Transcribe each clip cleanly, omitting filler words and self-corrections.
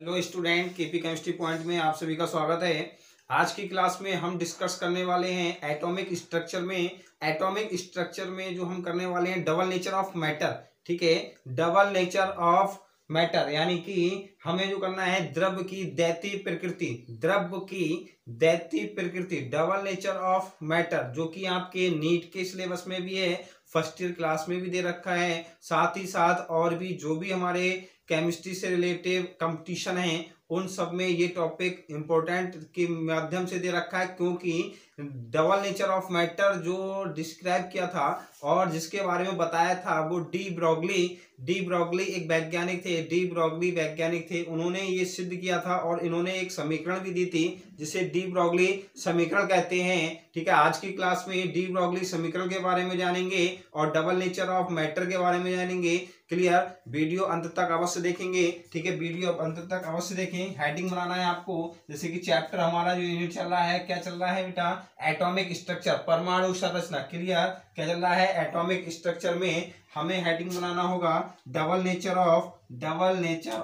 Hello student, KP chemistry point में आप सभी का स्वागत है। आज की क्लास में हम डिस्कस करने वाले हैं एटॉमिक स्ट्रक्चर में। एटॉमिक स्ट्रक्चर में जो हम करने वाले हैं डबल नेचर ऑफ मैटर। ठीक है, डबल नेचर ऑफ मैटर यानी कि हमें जो करना है द्रव्य की दैतीय प्रकृति, द्रव्य की दैतीय प्रकृति, डबल नेचर ऑफ मैटर, जो कि आपके नीट के सिलेबस में भी है, फर्स्ट ईयर क्लास में भी दे रखा है। साथ ही साथ और भी जो भी हमारे केमिस्ट्री से रिलेटिव कंपटीशन है उन सब में ये टॉपिक इम्पोर्टेंट के माध्यम से दे रखा है, क्योंकि डबल नेचर ऑफ मैटर जो डिस्क्राइब किया था और जिसके बारे में बताया था वो डी ब्रोगली एक वैज्ञानिक थे। डी ब्रोगली वैज्ञानिक थे, उन्होंने ये सिद्ध किया था और इन्होंने एक समीकरण भी दी थी जिसे डी ब्रोगली समीकरण कहते हैं। ठीक है, आज की क्लास में डी ब्रोगली समीकरण के बारे में जानेंगे और डबल नेचर ऑफ मैटर के बारे में जानेंगे। क्लियर, वीडियो अंत तक अवश्य देखेंगे। ठीक है, वीडियो अंत तक अवश्य देखें। हेडिंग बनाना है आपको, जैसे कि चैप्टर हमारा जो यूनिट चल रहा है, क्या चल रहा है बेटा, एटॉमिक स्ट्रक्चर, परमाणु संरचना। क्लियर, क्या चल रहा है, एटॉमिक स्ट्रक्चर में हमें हेडिंग बनाना होगा डबल नेचर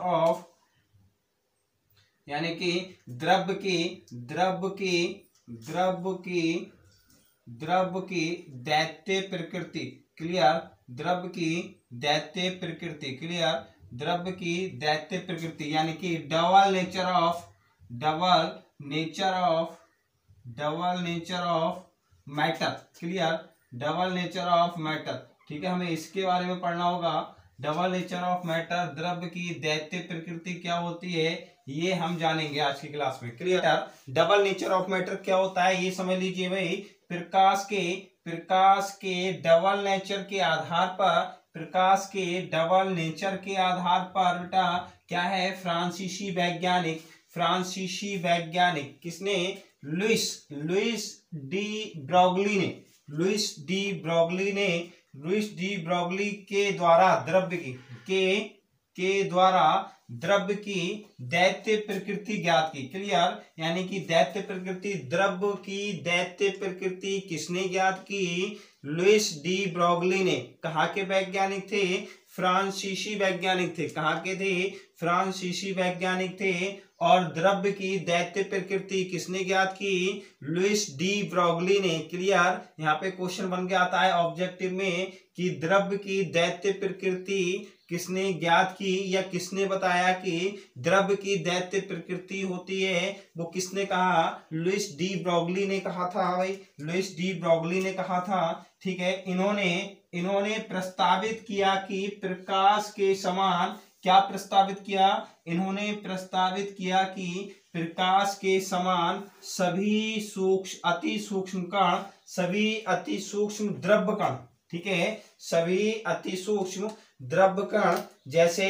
ऑफ यानी कि द्रव्य की दैत्य प्रकृति। क्लियर, द्रव्य की दैत्य प्रकृति। क्लियर, द्रव्य की दैत्य प्रकृति यानी कि double nature of matter. Clear, double nature of matter. ठीक है, हमें इसके बारे में पढ़ना होगा। डबल नेचर ऑफ मैटर, द्रव्य की दैत्य प्रकृति क्या होती है ये हम जानेंगे आज की क्लास में। Clear, double nature of matter क्या होता है ये समझ लीजिए भाई। प्रकाश के डबल नेचर के आधार पर बेटा क्या है, फ्रांसीसी वैज्ञानिक किसने, लुइस डी ब्रोगली के द्वारा द्रव्य की दैत्य प्रकृति ज्ञात की। क्लियर, यानी कि दैत्य प्रकृति, द्रव्य की दैत्य प्रकृति किसने ज्ञात की, लुइस डी ब्रोगली ने। कहाँ के वैज्ञानिक थे, फ्रांसीसी वैज्ञानिक थे। कहाँ के थे, फ्रांसीसी वैज्ञानिक थे। और द्रव्य की दैत्य प्रकृति किसने ज्ञात की, लुइस डी ब्रोगली ने। क्लियर, यहाँ पे क्वेश्चन बन के आता है ऑब्जेक्टिव में कि द्रव्य की दैत्य प्रकृति किसने ज्ञात की या किसने बताया कि द्रव्य की दैत्य प्रकृति होती है, वो किसने कहा, लुइस डी ब्रोगली ने कहा था भाई, लुइस डी ब्रोगली ने कहा था। ठीक है, इन्होंने प्रस्तावित किया कि प्रकाश के समान, क्या प्रस्तावित किया, इन्होंने प्रस्तावित किया कि प्रकाश के समान सभी अति सूक्ष्म द्रव्य कण। ठीक है, सभी अति सूक्ष्म द्रव्य कण जैसे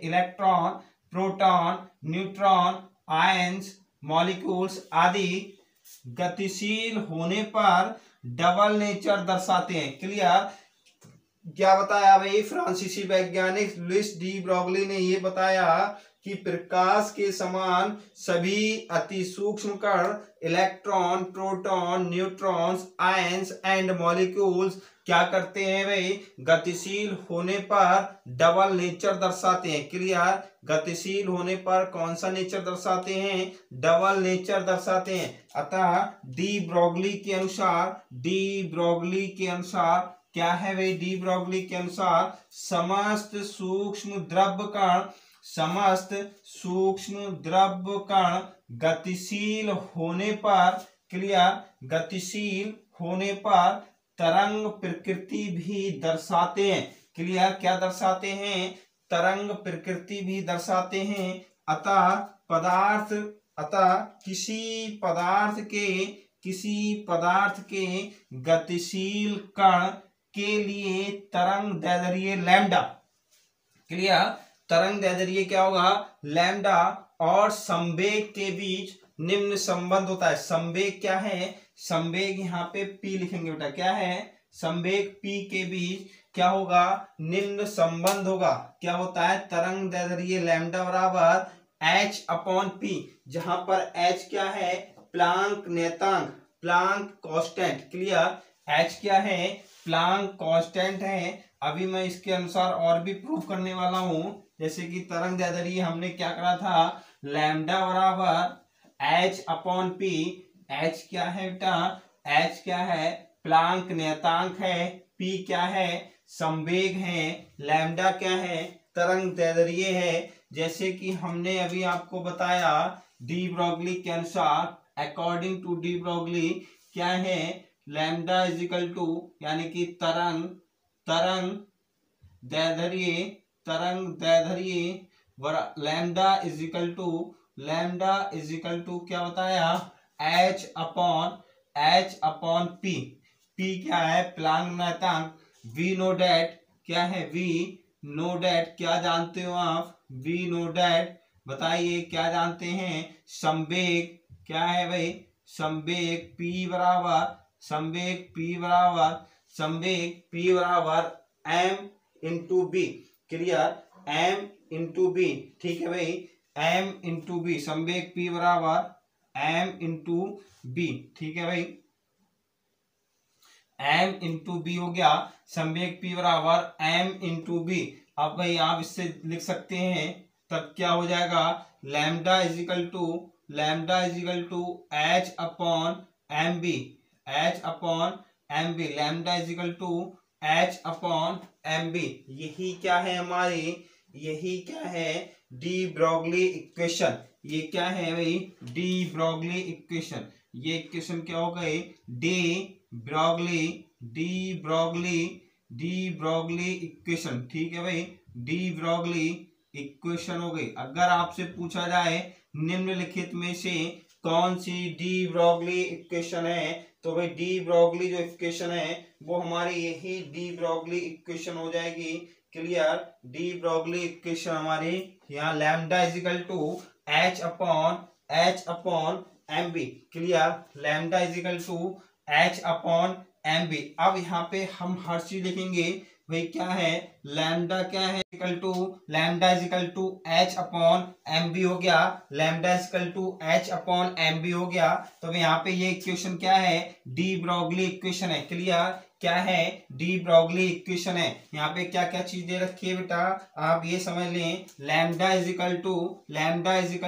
electron, proton, neutron, ions, molecules आदि गतिशील होने पर डबल नेचर दर्शाते हैं। क्लियर, क्या बताया भाई, फ्रांसीसी वैज्ञानिक लुइस डी ब्रोगली ने ये बताया कि प्रकाश के समान सभी अति सूक्ष्म कण, electron, proton, neutrons, ions and molecules क्या करते हैं भाई, गतिशील होने पर डबल नेचर दर्शाते हैं। क्लियर, गतिशील होने पर कौन सा नेचर दर्शाते हैं, डबल नेचर दर्शाते हैं। अतः डी ब्रोगली के अनुसार क्या है भाई, डी ब्रोगली के अनुसार समस्त सूक्ष्म द्रव्य कण गतिशील होने पर, क्लियर, गतिशील होने पर तरंग प्रकृति भी दर्शाते हैं। क्लियर, क्या दर्शाते हैं, तरंग प्रकृति भी दर्शाते हैं। अतः किसी पदार्थ के गतिशील कण के लिए तरंग दैर्ध्य लैम्डा। क्लियर, तरंग दैर्ध्य क्या होगा, लैम्डा, और संवेग के बीच निम्न संबंध होता है। संवेग क्या है, संवेग यहाँ पे P लिखेंगे बेटा, क्या है, संवेग P के बीच क्या होगा, निम्न संबंध होगा। क्या होता है, तरंग दैर्ध्य लैम्डा बराबर h/p, जहां पर h क्या है, प्लांक कांस्टेंट। क्लियर, h क्या है, प्लांक कांस्टेंट है। अभी मैं इसके अनुसार और भी प्रूव करने वाला हूं, जैसे कि तरंग दैर्ध्य हमने क्या करा था, लैम्डा बराबर एच अपॉन पी। एच क्या है बेटा, एच क्या है, प्लांक नियतांक है, पी क्या है, संवेग है, लैम्डा क्या है, तरंग दैर्ध्य है। जैसे कि हमने अभी आपको बताया डी ब्रोगली के अनुसार, अकॉर्डिंग टू डी ब्रोगली क्या है, लैम्डा इज इक्वल टू यानी कि तरंग दैर्ध्य लैम्डा इज इक्वल टू क्या बताया, एच अपॉन पी। पी क्या है, प्लांक नियतांक। वी नो डैट क्या है, वी नो डैट क्या जानते हो आप, वी नो डैट बताइए क्या जानते हैं, संवेग क्या है भाई, संवेग P बराबर M into B. Clear, M into B. ठीक है भाई, एम इंटू बी, संवेग P बराबर एम इंटू बी। ठीक है भाई, एम इंटू बी हो गया, संवेग P बराबर एम इंटू बी। अब भाई आप इससे लिख सकते हैं, तब क्या हो जाएगा, lambda is equal to H upon M B, lambda is equal to H upon M B. यही क्या है हमारी, यही क्या है, डी ब्रोगली इक्वेशन। ये क्या है भाई, डी ब्रोगली इक्वेशन। ये इक्वेशन क्या हो गई, डी ब्रोगली इक्वेशन। ठीक है भाई, डी ब्रोगली इक्वेशन हो गई। अगर आपसे पूछा जाए निम्नलिखित में से कौन सी डी ब्रोगली इक्वेशन है, तो भाई डी ब्रोगली जो इक्वेशन है वो हमारी यही डी ब्रोगली इक्वेशन हो जाएगी। क्लियर, डी ब्रोगली इक्वेशन हमारी यहाँ lambda is equal to H upon M B. Clear, lambda is equal to H upon M B. अब यहाँ पे हम हर चीज लिखेंगे भाई, क्या है, लैम्डा क्या है, lambda is equal to H upon M B हो गया, lambda is equal to H upon M B हो गया। तो यहाँ पे ये इक्वेशन क्या है, डी ब्रोगली इक्वेशन है। क्लियर, क्या है, डी ब्रोगली इक्वेशन है। यहाँ पे क्या क्या चीजें रखी है बेटा, आप ये समझ लें, लैम्डा इज इक्वल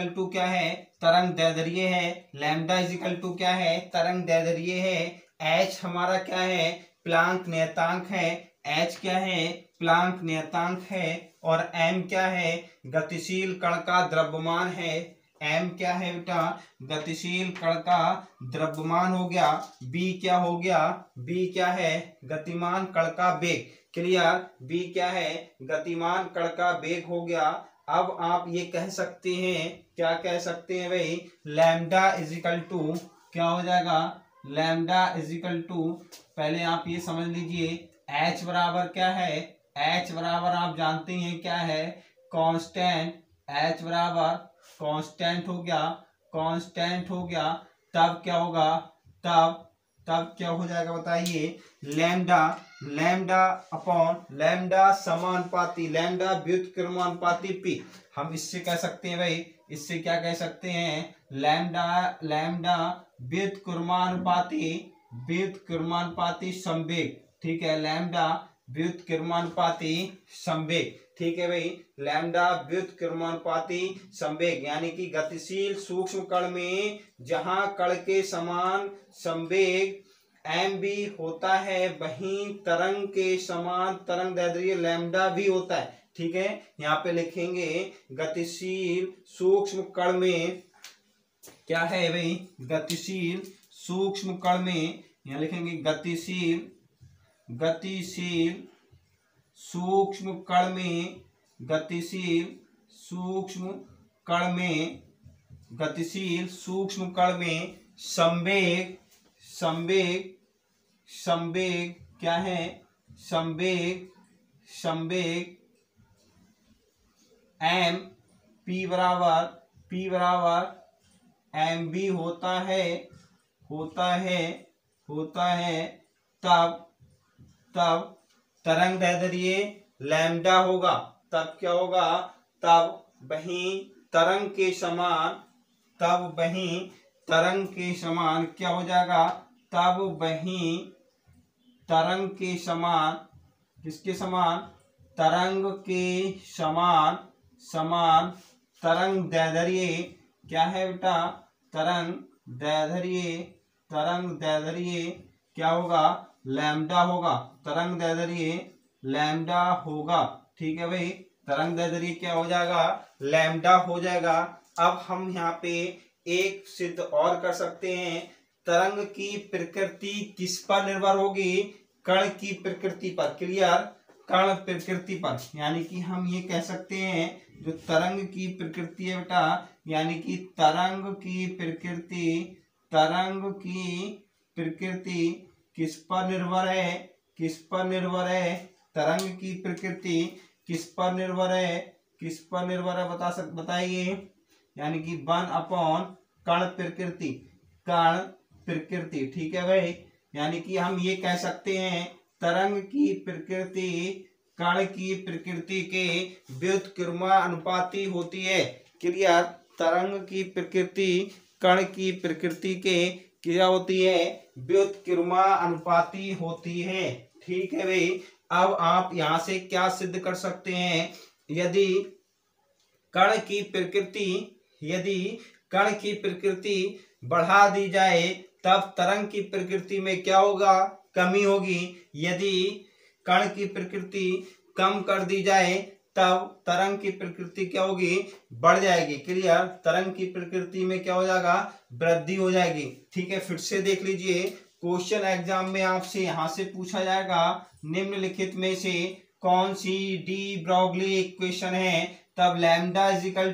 टू क्या है, तरंग दैर्ध्य है, लैम्डा इज इक्वल टू क्या है, तरंग दैर्ध्य है। एच हमारा क्या है, प्लांक नियतांक है, एच क्या है, प्लांक नियतांक है। और एम क्या है, गतिशील कण का द्रव्यमान है। एम क्या है बेटा, गतिशील कण का द्रव्यमान हो गया। बी क्या हो गया, बी क्या है, गतिमान कण का वेग। क्लियर, बी क्या है, गतिमान कण का वेग हो गया। अब आप ये कह सकते हैं, क्या कह सकते हैं भाई, लैम्डा इज इक्वल टू क्या हो जाएगा, लैम्डा इज इक्वल टू, पहले आप ये समझ लीजिए, एच बराबर क्या है, एच बराबर आप जानते हैं क्या है, कांस्टेंट। एच बराबर कांस्टेंट हो गया। तब क्या होगा, तब क्या हो जाएगा बताइए, लैम्डा समानुपाती, लैम्डा व्युत्क्रमानुपाती पी। हम इससे कह सकते हैं भाई, इससे क्या कह सकते हैं, लैम्डा व्युत्क्रमानुपाती संवेग। ठीक है, लैम्डा व्युत्क्रमानुपाती संवेग। ठीक है भाई, लैम्डा व्युत्क्रमानुपाती संवेग यानी कि गतिशील सूक्ष्म कण में जहां कण के समान संवेग एम बी होता है, वहीं तरंग के समान तरंग दैर्ध्य लैम्डा भी होता है। ठीक है, यहाँ पे लिखेंगे गतिशील सूक्ष्म कण में क्या है भाई, गतिशील सूक्ष्म कण में, यहाँ लिखेंगे गतिशील सूक्ष्म कण में, गतिशील सूक्ष्म कण में संवेग क्या है, संवेग एम पी बराबर एम बी होता है। तब तरंग दैर्ध्य लैम्डा होगा। तब क्या होगा, तब वहीं तरंग के समान क्या हो जाएगा, तब वहीं तरंग के समान, किसके समान, तरंग के समान, समान तरंग दैर्ध्य क्या है बेटा, तरंग दैर्ध्य, तरंग दैर्ध्य क्या होगा, लैम्डा होगा, तरंग दैर्ध्य लैम्डा होगा। ठीक है भाई, तरंग दैर्ध्य क्या हो जाएगा, लैम्डा हो जाएगा। अब हम यहाँ पे एक सिद्ध और कर सकते हैं, तरंग की प्रकृति किस पर निर्भर होगी, कण की प्रकृति पर। क्लियर, कण प्रकृति पर, यानी कि हम ये कह सकते हैं जो तरंग की प्रकृति है बेटा, यानी कि तरंग की प्रकृति, तरंग की प्रकृति किस पर निर्भर है, किस पर निर्भर है, तरंग की प्रकृति किस पर निर्भर है, किस पर निर्भर है बताइए, यानी कि 1/, कण प्रकृति, कण प्रकृति। ठीक है भाई, यानी कि हम ये कह सकते हैं तरंग की प्रकृति कण की प्रकृति के व्युत्क्रमानुपाती होती है। क्लियर, तरंग की प्रकृति कण की प्रकृति के क्या होती है, व्युत्क्रमानुपाती होती है। ठीक है भाई, अब आप यहां से क्या सिद्ध कर सकते हैं, यदि कण की प्रकृति, यदि कण की प्रकृति बढ़ा दी जाए तब तरंग की प्रकृति में क्या होगा, कमी होगी। यदि कण की प्रकृति कम कर दी जाए तब तरंग की प्रकृति क्या होगी, बढ़ जाएगी। क्लियर, तरंग की प्रकृति में क्या हो जाएगा, वृद्धि हो जाएगी। ठीक है, फिर से देख लीजिए, क्वेश्चन एग्जाम में आपसे यहां से पूछा जाएगा निम्नलिखित में से कौन सी डी ब्रोगली इक्वेशन है, तब lambda is equal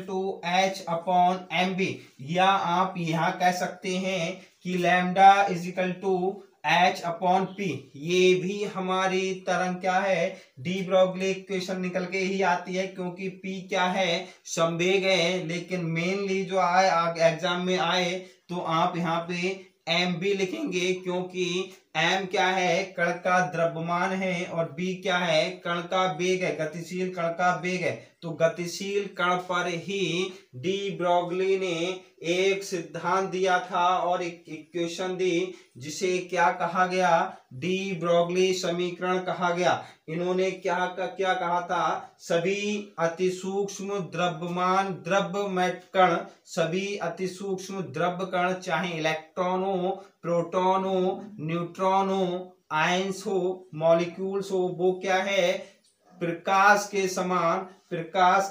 to H/mb, या आप यहाँ कह सकते हैं कि lambda is equal to H/p। ये भी हमारी तरंग क्या है, डी ब्रोगली इक्वेशन निकल के ही आती है, क्योंकि P क्या है, संवेग है। लेकिन मेनली जो आए एग्जाम में आए तो आप यहाँ पे mb लिखेंगे, क्योंकि m क्या है, कण का द्रव्यमान है, और b क्या है, कण का वेग है, गतिशील कण का वेग है। तो गतिशील कण पर ही डी ब्रोगली ने एक सिद्धांत दिया था और एक इक्वेशन दी, जिसे क्या कहा गया, डी ब्रोगली समीकरण कहा गया। इन्होंने क्या कहा था, सभी अतिसूक्ष्म द्रव्यमान द्रव्य कण, सभी अतिसूक्ष्म द्रव्य कण, चाहे इलेक्ट्रॉन हो, प्रोटॉन हो, न्यूट्रॉन हो, आयंस हो, मॉलिक्यूल्स हो, वो क्या है, प्रकाश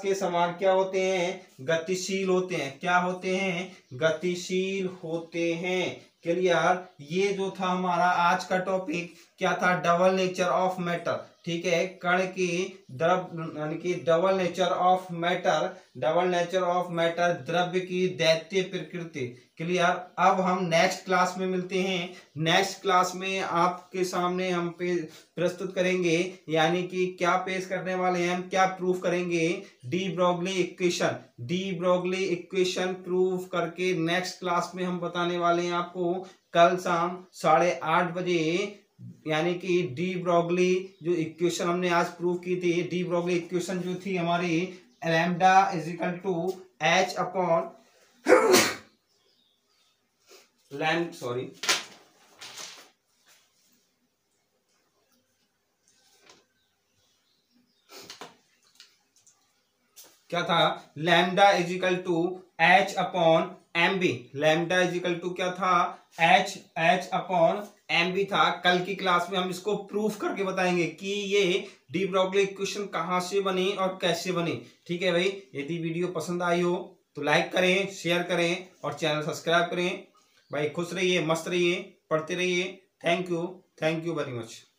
के समान क्या होते हैं, गतिशील होते हैं। क्या होते हैं, गतिशील होते हैं। क्लियर, ये जो था हमारा आज का टॉपिक क्या था, डबल नेचर ऑफ मैटर। ठीक है, कण की यानी कि डबल नेचर ऑफ मैटर, द्रव्य की दैत्य प्रकृति। क्लियर, अब हम नेक्स्ट क्लास में मिलते हैं। नेक्स्ट क्लास में आपके सामने हम प्रस्तुत करेंगे, यानी कि क्या पेश करने वाले हैं हम, क्या प्रूफ करेंगे, डी ब्रोगली इक्वेशन प्रूफ करके नेक्स्ट क्लास में हम बताने वाले हैं आपको, कल शाम 8:30 बजे। यानी कि डी ब्रोगली जो इक्वेशन हमने आज प्रूव की थी, डी ब्रोगली इक्वेशन जो थी हमारी, lambda is equal to H/, क्या था, lambda is equal to H/mb, lambda is equal to क्या था, H/mb था। कल की क्लास में हम इसको प्रूफ करके बताएंगे कि ये डी ब्रोगली इक्वेशन कहाँ से बनी और कैसे बनी। ठीक है भाई, यदि वीडियो पसंद आई हो तो लाइक करें, शेयर करें और चैनल सब्सक्राइब करें। भाई खुश रहिए, मस्त रहिए, पढ़ते रहिए। Thank you very much.